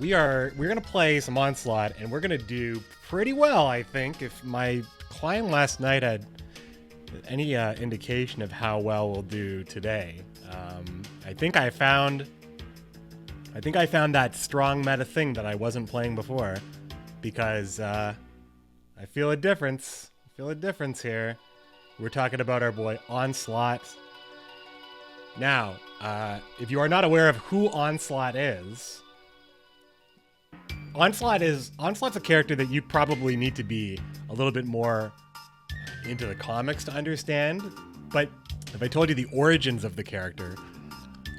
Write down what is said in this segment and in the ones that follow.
we're gonna play some Onslaught, and we're gonna do pretty well, I think. If my client last night had any indication of how well we'll do today, I think I found that strong meta thing that I wasn't playing before, because I feel a difference. I feel a difference here. We're talking about our boy Onslaught. Now, if you are not aware of who Onslaught is, Onslaught's a character that you probably need to be a little bit more into the comics to understand. But if I told you the origins of the character,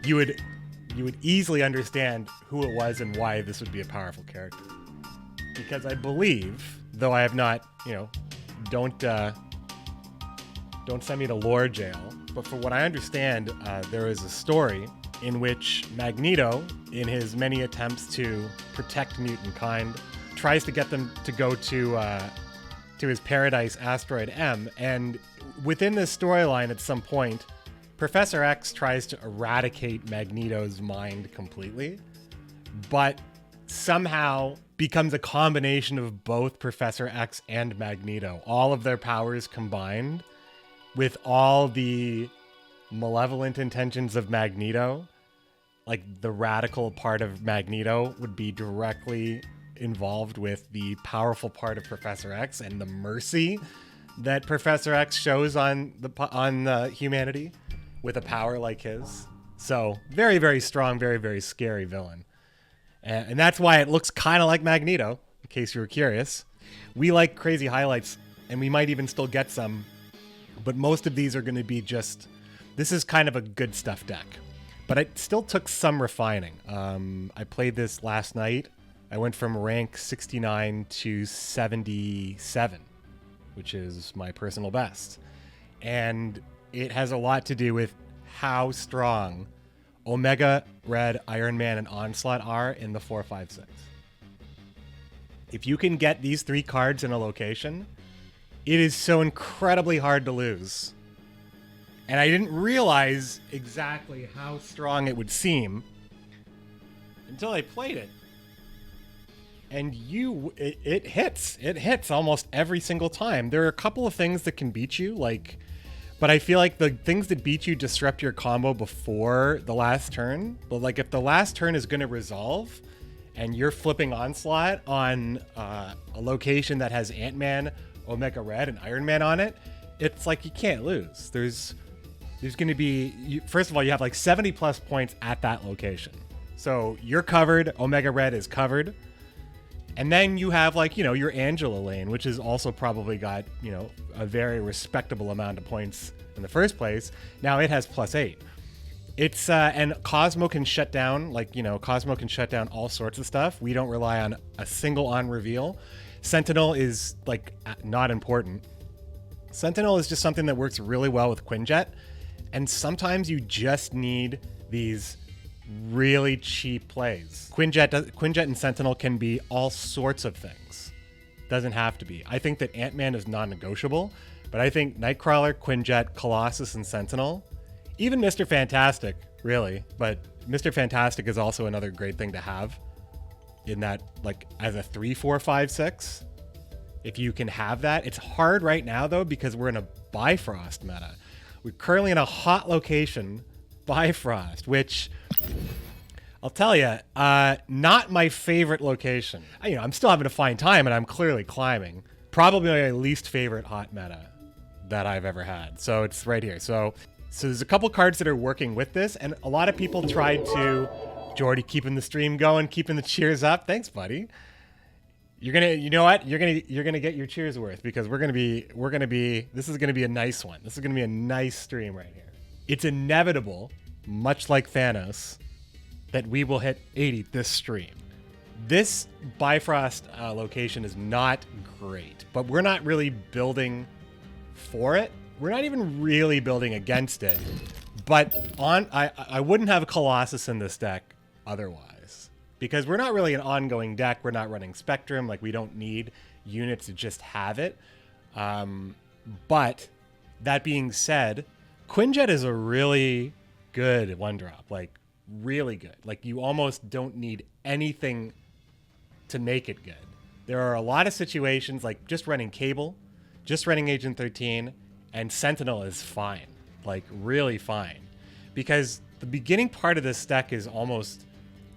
you would easily understand who it was and why this would be a powerful character. Because I believe, though I have not, don't send me to lore jail, but for what I understand, there is a story in which Magneto, in his many attempts to protect mutant kind, tries to get them to go to his paradise, Asteroid M, and within this storyline at some point, Professor X tries to eradicate Magneto's mind completely, but somehow becomes a combination of both Professor X and Magneto, all of their powers combined, with all the malevolent intentions of Magneto. Like, the radical part of Magneto would be directly involved with the powerful part of Professor X, and the mercy that Professor X shows on humanity with a power like his. So very, very strong, very, very scary villain. And that's why it looks kind of like Magneto, in case you were curious. We like crazy highlights, and we might even still get some, but most of these are going to be just, this is kind of a good stuff deck. But it still took some refining. I played this last night. I went from rank 69 to 77, which is my personal best. And it has a lot to do with how strong Omega, Red, Iron Man, and Onslaught are in the 4-5-6. If you can get these three cards in a location, it is so incredibly hard to lose. And I didn't realize exactly how strong it would seem until I played it. And it hits. It hits almost every single time. There are a couple of things that can beat you, but I feel like the things that beat you disrupt your combo before the last turn. But if the last turn is going to resolve and you're flipping Onslaught on a location that has Ant-Man, Omega Red, and Iron Man on it, it's like you can't lose. There's going to be, first of all, you have 70 plus points at that location. So you're covered. Omega Red is covered. And then you have your Angela lane, which has also probably got, a very respectable amount of points in the first place. Now it has +8. It's, and Cosmo can shut down, Cosmo can shut down all sorts of stuff. We don't rely on a single on reveal. Sentinel is not important. Sentinel is just something that works really well with Quinjet. And sometimes you just need these really cheap plays. Quinjet and Sentinel can be all sorts of things. Doesn't have to be. I think that Ant-Man is non-negotiable, but I think Nightcrawler, Quinjet, Colossus, and Sentinel, even Mr. Fantastic, really, but Mr. Fantastic is also another great thing to have in that, as a 3-4-5-6. If you can have that. It's hard right now, though, because we're in a Bifrost meta. We're currently in a hot location, Bifrost, which I'll tell you, not my favorite location. I'm still having a fine time, and I'm clearly climbing. Probably my least favorite hot meta that I've ever had. So it's right here. So there's a couple cards that are working with this, and a lot of people tried to, Jordy, keeping the stream going, keeping the cheers up. Thanks, buddy. You're gonna, you know what? You're gonna get your cheers worth, because this is gonna be a nice one. This is gonna be a nice stream right here. It's inevitable, much like Thanos, that we will hit 80 this stream. This Bifrost location is not great, but we're not really building for it. We're not even really building against it. But I wouldn't have a Colossus in this deck otherwise, because we're not really an ongoing deck. We're not running Spectrum. We don't need units to just have it. But that being said, Quinjet is a really good one drop, really good. You almost don't need anything to make it good. There are a lot of situations like just running Cable, just running Agent 13, and Sentinel is fine. Like really fine. Because the beginning part of this deck is almost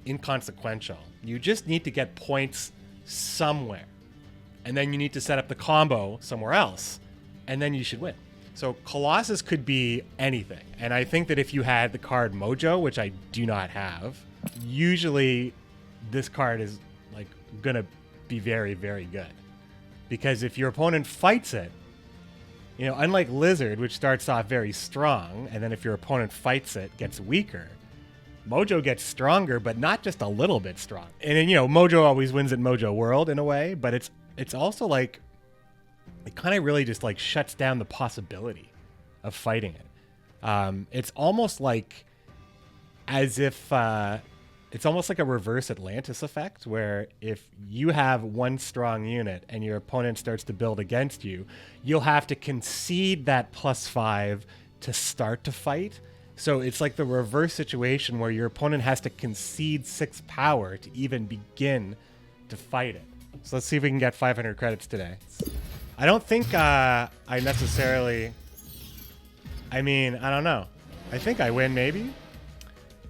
inconsequential. You just need to get points somewhere. And then you need to set up the combo somewhere else. And then you should win. So Colossus could be anything. And I think that if you had the card Mojo, which I do not have, usually this card is like gonna be very, very good. Because if your opponent fights it, you know, unlike Lizard, which starts off very strong, and then if your opponent fights it, gets weaker, Mojo gets stronger, but not just a little bit strong. And then, you know, Mojo always wins at Mojo World in a way, but it's also like, it kind of really just like shuts down the possibility of fighting it. It's almost like as if it's almost like a reverse Atlantis effect, where if you have one strong unit and your opponent starts to build against you, you'll have to concede that +5 to start to fight. So it's like the reverse situation where your opponent has to concede 6 power to even begin to fight it. So let's see if we can get 500 credits today. I don't think I necessarily... I mean, I don't know. I think I win, maybe?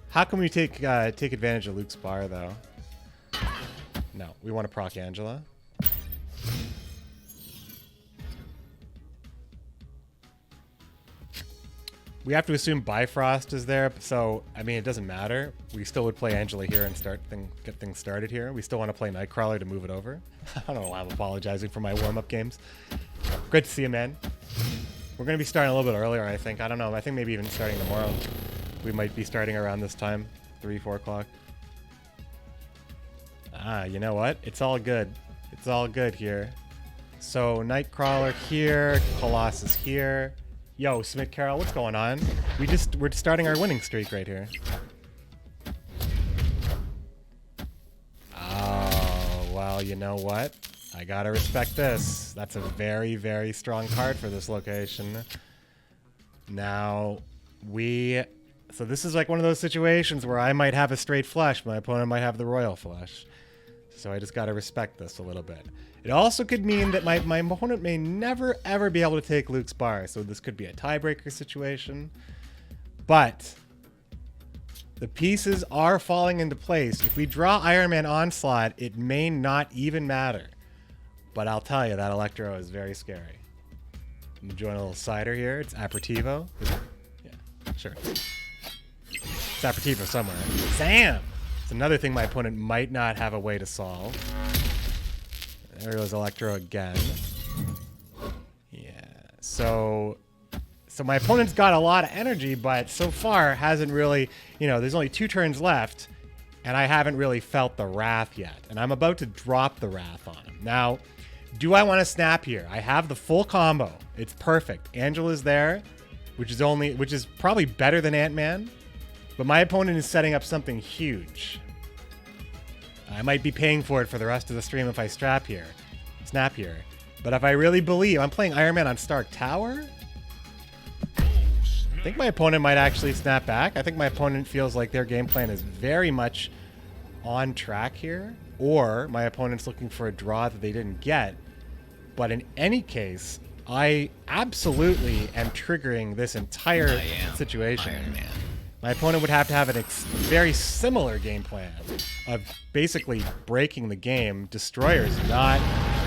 How can we take advantage of Luke's bar, though? No, we want to proc Angela. We have to assume Bifrost is there, so, I mean, it doesn't matter. We still would play Angela here and get things started here. We still want to play Nightcrawler to move it over. I don't know why I'm apologizing for my warm-up games. Great to see you, man. We're going to be starting a little bit earlier, I think. I don't know. I think maybe even starting tomorrow. We might be starting around this time, 3, 4 o'clock. Ah, you know what? It's all good. It's all good here. So, Nightcrawler here, Colossus here. Yo, Smith Carroll, what's going on? We're starting our winning streak right here. Oh, well, you know what? I gotta respect this. That's a very, very strong card for this location. Now, so this is like one of those situations where I might have a straight flush, my opponent might have the royal flush. So I just gotta respect this a little bit. It also could mean that my opponent may never ever be able to take Luke's bar, so this could be a tiebreaker situation. But the pieces are falling into place. If we draw Iron Man Onslaught, it may not even matter. But I'll tell you, that Electro is very scary. I'm enjoying a little cider here. It's aperitivo. Yeah, sure. It's aperitivo somewhere. Sam! It's another thing my opponent might not have a way to solve. There goes Electro again. Yeah. So my opponent's got a lot of energy, but so far hasn't really, you know, there's only 2 turns left, and I haven't really felt the Wrath yet. And I'm about to drop the Wrath on him. Now, do I want to snap here? I have the full combo. It's perfect. Angela's there, which is probably better than Ant-Man, but my opponent is setting up something huge. I might be paying for it for the rest of the stream if I snap here. But if I really believe, I'm playing Iron Man on Stark Tower? I think my opponent might actually snap back. I think my opponent feels like their game plan is very much on track here. Or my opponent's looking for a draw that they didn't get. But in any case, I absolutely am triggering this entire situation. Iron Man. My opponent would have to have a very similar game plan of basically breaking the game. Destroyer's not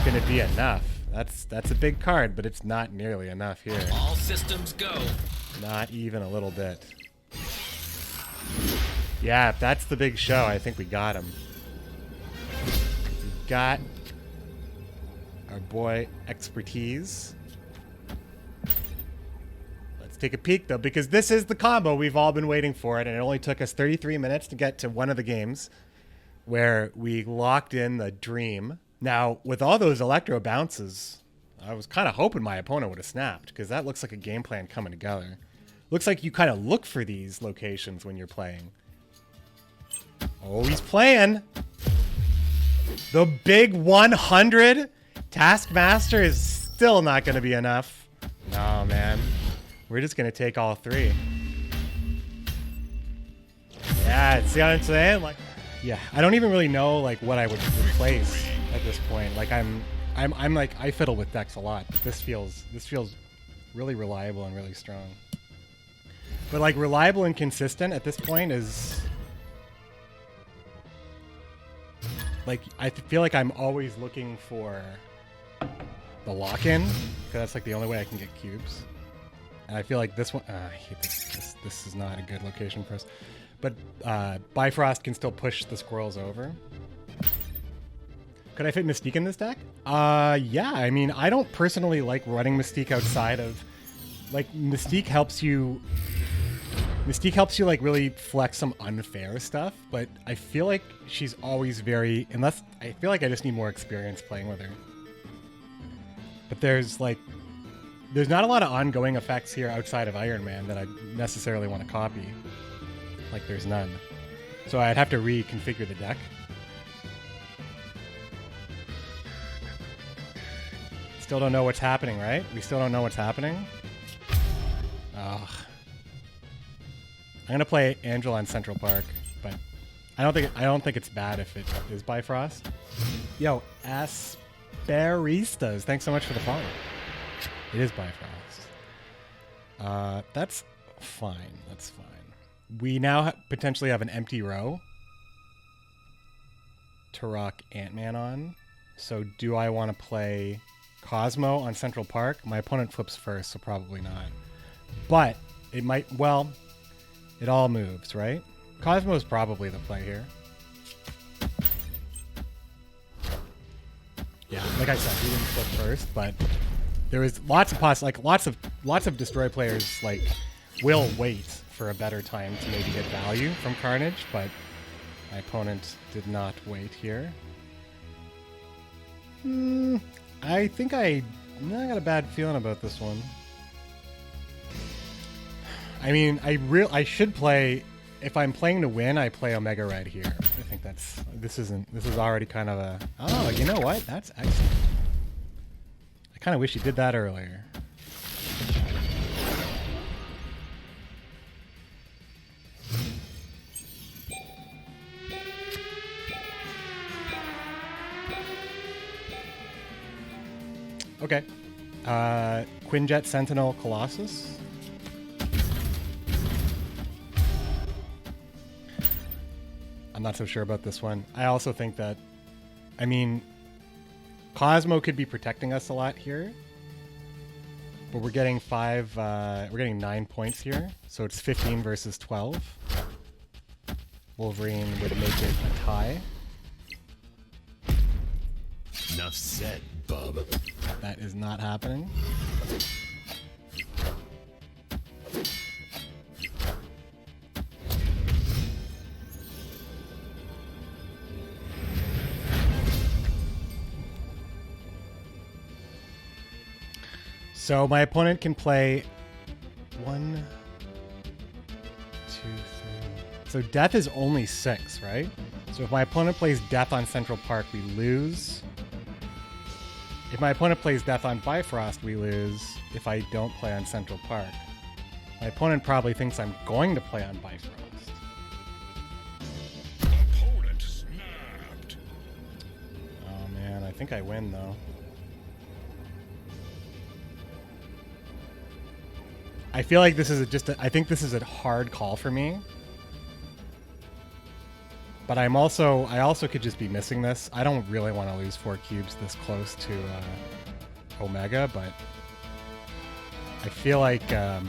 going to be enough. That's a big card, but it's not nearly enough here. All systems go. Not even a little bit. Yeah, if that's the big show, I think we got him. We got our boy Expertise. Take a peek though, because this is the combo we've all been waiting for, and it only took us 33 minutes to get to one of the games where we locked in the dream. Now, with all those Electro bounces, I was kind of hoping my opponent would have snapped, because that looks like a game plan coming together. Looks like you kind of look for these locations when you're playing. Oh, he's playing! The big 100? Taskmaster is still not going to be enough. No, man. We're just going to take all 3. Yeah, see what I'm saying? Like, Yeah, I don't even really know like what I would replace at this point. Like I'm like I fiddle with decks a lot. But this feels really reliable and really strong. But like reliable and consistent at this point is like I feel like I'm always looking for the lock-in because that's like the only way I can get cubes. And I feel like this one, I hate this. This is not a good location for us. But Bifrost can still push the squirrels over. Could I fit Mystique in this deck? Yeah. I mean, I don't personally like running Mystique outside of, like, Mystique helps you like really flex some unfair stuff. But I feel like she's always very, unless I feel like I just need more experience playing with her. But there's not a lot of ongoing effects here outside of Iron Man that I necessarily want to copy. Like, there's none. So I'd have to reconfigure the deck. Still don't know what's happening, right? We still don't know what's happening? Ugh. I'm gonna play Angel on Central Park, but I don't think it's bad if it is Bifrost. Yo, Asperistas, thanks so much for the follow. It is Bifrost. That's fine. That's fine. We now potentially have an empty row to rock Ant-Man on. So do I want to play Cosmo on Central Park? My opponent flips first, so probably not. But it might, well, it all moves, right? Cosmo's probably the play here. Yeah, like I said, he didn't flip first, but there is lots of lots of Destroy players like will wait for a better time to maybe get value from Carnage, but my opponent did not wait here. I think I got a bad feeling about this one. I mean, I should play, if I'm playing to win, I play Omega Red here. I think this is already kind of a, oh, you know what? That's excellent. I kind of wish you did that earlier. Okay. Quinjet Sentinel Colossus. I'm not so sure about this one. I also think that, I mean, Cosmo could be protecting us a lot here, but we're getting 9 points here, so it's 15 versus 12. Wolverine would make it a tie. Enough said, bub. That is not happening. So my opponent can play 1, 2, 3. So death is only 6, right? So if my opponent plays death on Central Park, we lose. If my opponent plays death on Bifrost, we lose. If I don't play on Central Park. My opponent probably thinks I'm going to play on Bifrost. Opponent snapped. Oh man, I think I win though. I feel like this is I think this is a hard call for me. But I also could just be missing this. I don't really want to lose 4 cubes this close to Omega, but I feel like I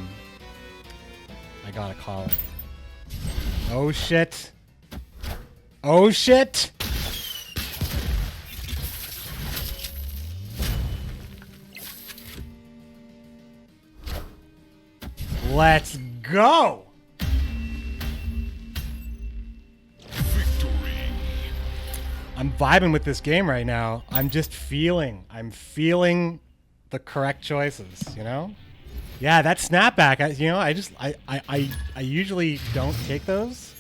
gotta call it. Oh shit! Oh shit! Let's go! I'm vibing with this game right now. I'm feeling the correct choices, you know? Yeah, that snapback, I usually don't take those.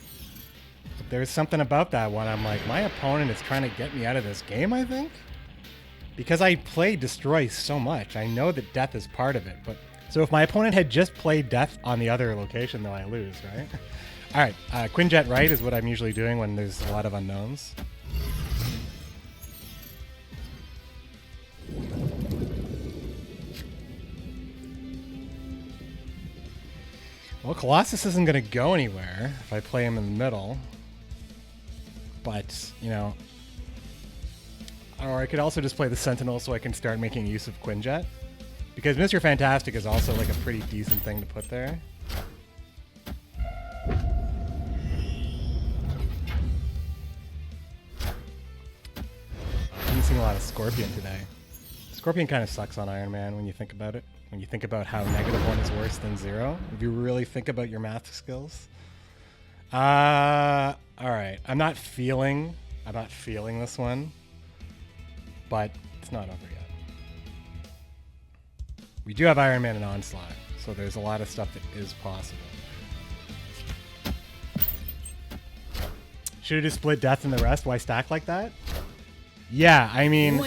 But there's something about that one. I'm like, my opponent is trying to get me out of this game, I think. Because I play Destroy so much. I know that death is part of it. But so if my opponent had just played death on the other location, though, I lose, right? All right, Quinjet right is what I'm usually doing when there's a lot of unknowns. Well, Colossus isn't going to go anywhere if I play him in the middle. But, you know... Or I could also just play the Sentinel so I can start making use of Quinjet. Because Mr. Fantastic is also like a pretty decent thing to put there. I haven't seen a lot of Scorpion today. Scorpion kind of sucks on Iron Man when you think about it. When you think about how -1 is worse than 0. If you really think about your math skills. Alright. I'm not feeling this one. But it's not over yet. We do have Iron Man and Onslaught, so there's a lot of stuff that is possible. Should have just split Death and the rest? Why stack like that? Yeah, I mean,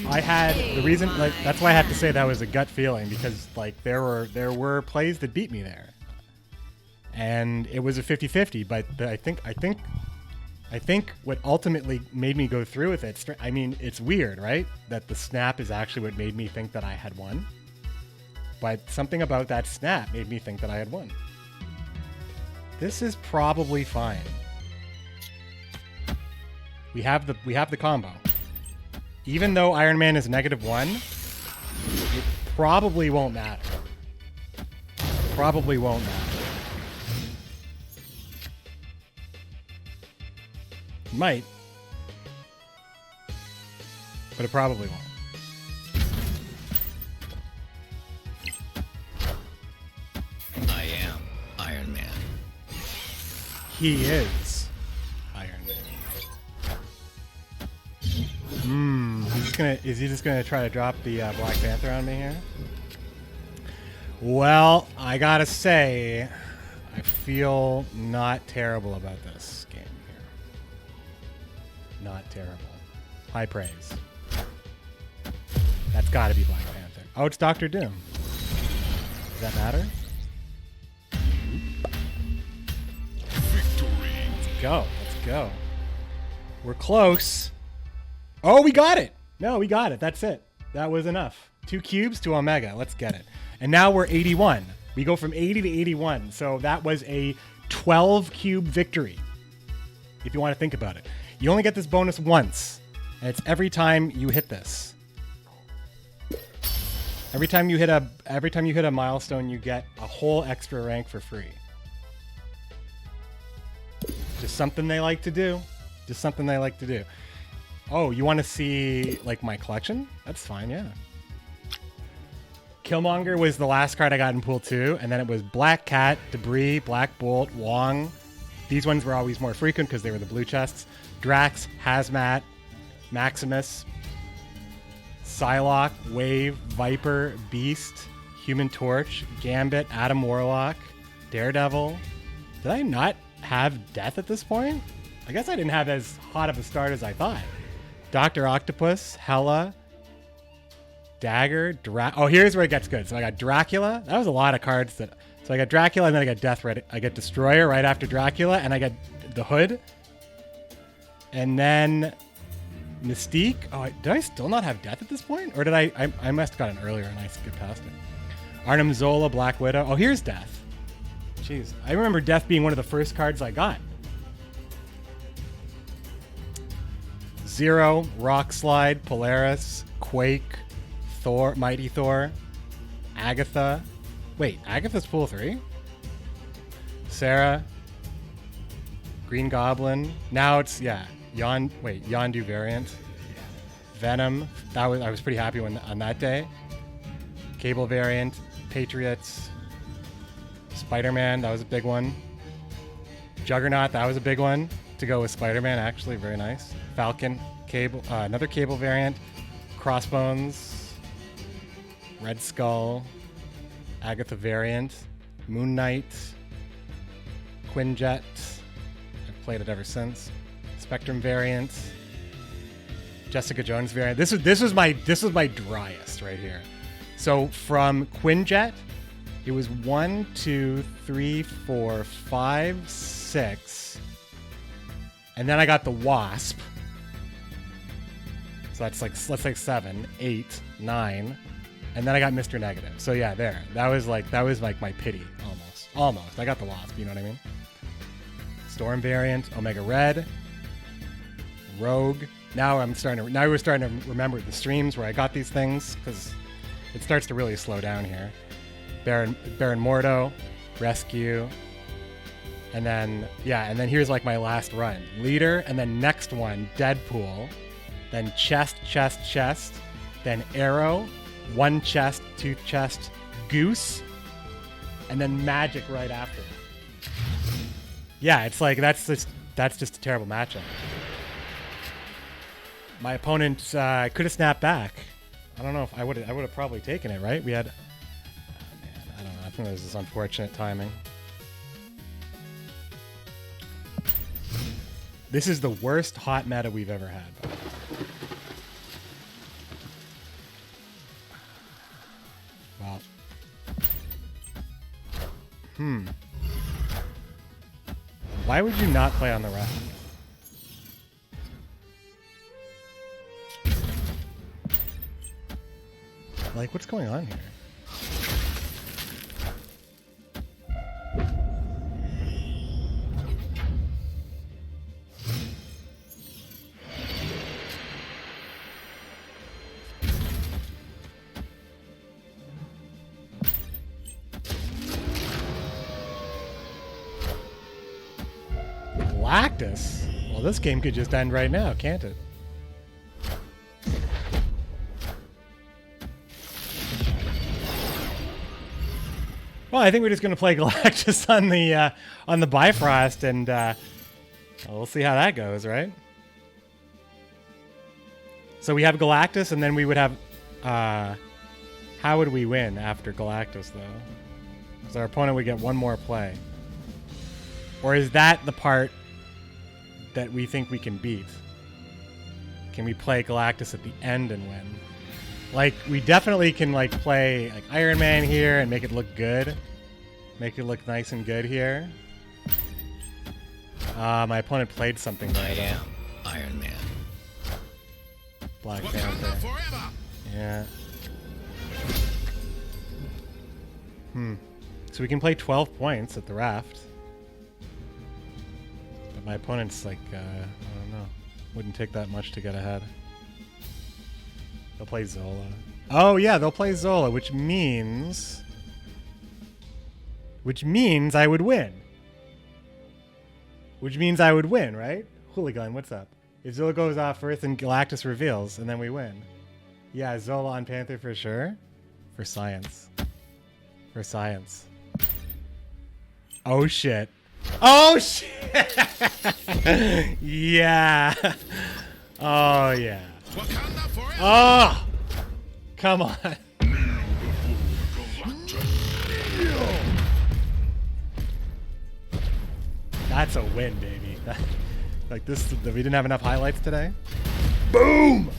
I had the reason, like, that's why I have to say that was a gut feeling, because like there were plays that beat me there, and it was a 50-50. But I think what ultimately made me go through with it, I mean, it's weird, right? That the snap is actually what made me think that I had won. But something about that snap made me think that I had won. This is probably fine. We have the combo. Even though Iron Man is -1, it probably won't matter. Probably won't matter. Might. But it probably won't. I am Iron Man. He is Iron Man. Is he just gonna try to drop the Black Panther on me here? Well, I gotta say, I feel not terrible about this game here. Not terrible. High praise. That's gotta be Black Panther. Oh, it's Doctor Doom. Does that matter? Victory. Let's go. Let's go. We're close. Oh, we got it. No, we got it. That's it. That was enough. 2 cubes to Omega. Let's get it. And now we're 81. We go from 80 to 81. So that was a 12 cube victory. If you want to think about it. You only get this bonus once. And it's every time you hit this. Every time you hit a milestone, you get a whole extra rank for free. Just something they like to do. Just something they like to do. Oh, you want to see like my collection? That's fine, yeah. Killmonger was the last card I got in pool 2, and then it was Black Cat, Debris, Black Bolt, Wong. These ones were always more frequent because they were the blue chests. Drax, Hazmat, Maximus, Psylocke, Wave, Viper, Beast, Human Torch, Gambit, Adam Warlock, Daredevil. Did I not have Death at this point? I guess I didn't have as hot of a start as I thought. Dr. Octopus, Hela, Dagger, oh, here's where it gets good. So I got Dracula. That was a lot of cards. So I got Dracula, and then I got Death right. I get Destroyer right after Dracula, and I get the Hood. And then Mystique. Oh, did I still not have Death at this point? Or did I must have gotten earlier and I skipped past it. Arnim Zola, Black Widow. Oh, here's Death. Jeez. I remember Death being one of the first cards I got. Zero, Rock Slide, Polaris, Quake, Thor, Mighty Thor, Agatha. Wait, Agatha's pool 3? Sarah, Green Goblin. Now it's, yeah, Yondu variant. Venom. I was pretty happy on that day. Cable variant, Patriots, Spider-Man. That was a big one. Juggernaut. That was a big one to go with Spider-Man. Actually, very nice. Falcon, Cable, another Cable variant. Crossbones, Red Skull, Agatha variant, Moon Knight, Quinjet. I've played it ever since. Spectrum variant, Jessica Jones variant. This was my driest right here. So from Quinjet, it was 1, 2, 3, 4, 5, 6. And then I got the Wasp. So that's like, let's say 7, 8, 9. And then I got Mr. Negative. So yeah, there. That was like my pity, almost. Almost. I got the Wasp, you know what I mean? Storm variant, Omega Red, Rogue. Now we're starting to remember the streams where I got these things, because it starts to really slow down here. Baron Mordo, Rescue, and then here's like my last run. Leader, and then next one, Deadpool, then chest, then Arrow, 1 chest, 2 chest, Goose, and then Magic right after. Yeah, it's like that's just a terrible matchup. My opponent could have snapped back. I don't know if I would have probably taken it, right? We had I don't know. I think this is unfortunate timing. This is the worst hot meta we've ever had. Well. Why would you not play on the raft? Like, what's going on here? Galactus? Well, this game could just end right now, can't it? Well, I think we're just going to play Galactus on the Bifrost, and we'll see how that goes, right? So we have Galactus, and then we would have... how would we win after Galactus, though? Because our opponent would get one more play. Or is that the part that we think we can beat? Can we play Galactus at the end and win? Like, we definitely can, like, play like Iron Man here and make it look good. Make it look nice and good here. My opponent played something there, I am Iron Man. Black Panther. Yeah. So we can play 12 points at the raft. But my opponent's like, I don't know. Wouldn't take that much to get ahead. They'll play Zola. Oh yeah, they'll play Zola, which means I would win. Which means I would win, right? Hooligan, what's up? If Zola goes off first and Galactus reveals, and then we win. Yeah, Zola on Panther for sure. For science. For science. Oh shit. Oh shit! Yeah. Oh yeah. Oh! Come on. That's a win, baby. Like this, we didn't have enough highlights today. Boom!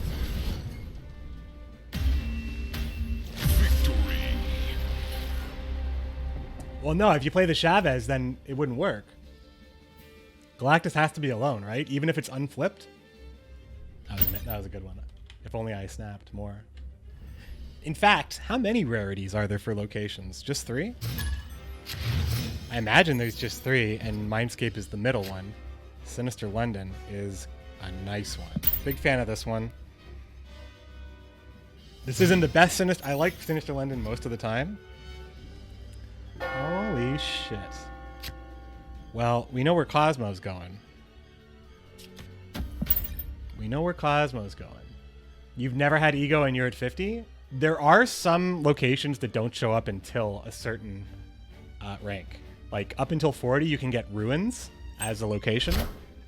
Victory. Well, no, if you play the Chavez, then it wouldn't work. Galactus has to be alone, right? Even if it's unflipped. That was a good one. If only I snapped more. In fact, how many rarities are there for locations? Just 3? I imagine there's just 3, and Mindscape is the middle one. Sinister London is a nice one. Big fan of this one. This isn't the best Sinister... I like Sinister London most of the time. Holy shit. Well, we know where Cosmo's going. We know where Cosmo's going. You've never had Ego and you're at 50? There are some locations that don't show up until a certain rank. Like, up until 40, you can get Ruins as a location.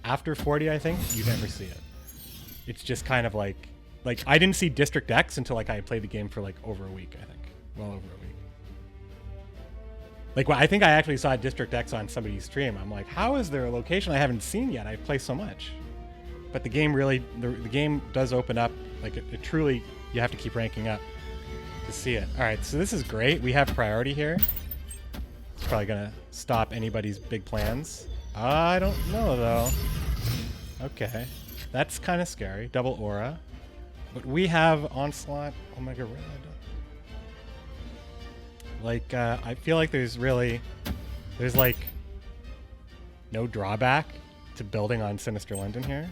After 40, I think, you never see it. It's just kind of like I didn't see District X until, like, I played the game for, like, over a week, I think. Well over a week. Like, well, I think I actually saw District X on somebody's stream. I'm like, how is there a location I haven't seen yet? I play so much. But the game really, the game does open up. Like, it truly, you have to keep ranking up to see it. All right, so this is great. We have priority here. It's probably going to stop anybody's big plans. I don't know, though. Okay. That's kind of scary. Double aura. But we have Onslaught Omega Red. Like, I feel like there's like no drawback to building on Sinister London here.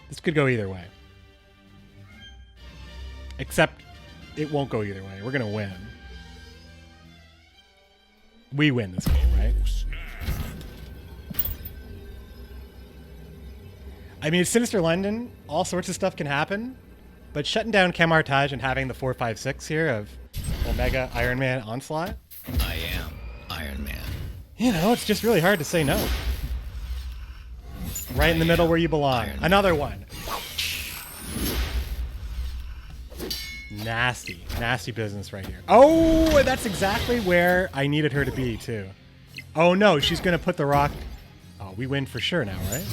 This could go either way. Except it won't go either way. We're going to win. We win this game, right? I mean, it's Sinister London. All sorts of stuff can happen. But shutting down Camartage and having the 4-5-6 here of Omega, Iron Man, Onslaught. I am Iron Man. You know, it's just really hard to say no. Right in the middle where you belong. Another one. Nasty. Nasty business right here. Oh, that's exactly where I needed her to be, too. Oh, no, she's going to put the rock... Oh, we win for sure now, right?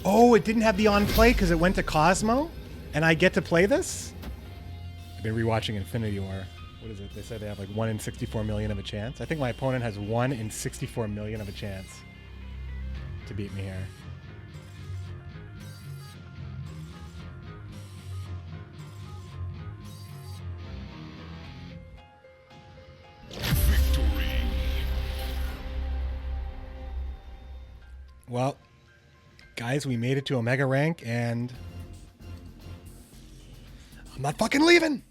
Oh, it didn't have the on play because it went to Cosmo? And I get to play this? I've been rewatching Infinity War. What is it? They said they have like 1 in 64 million of a chance. I think my opponent has 1 in 64 million of a chance to beat me here. Victory. Well, guys, we made it to Omega rank, and I'm not fucking leaving.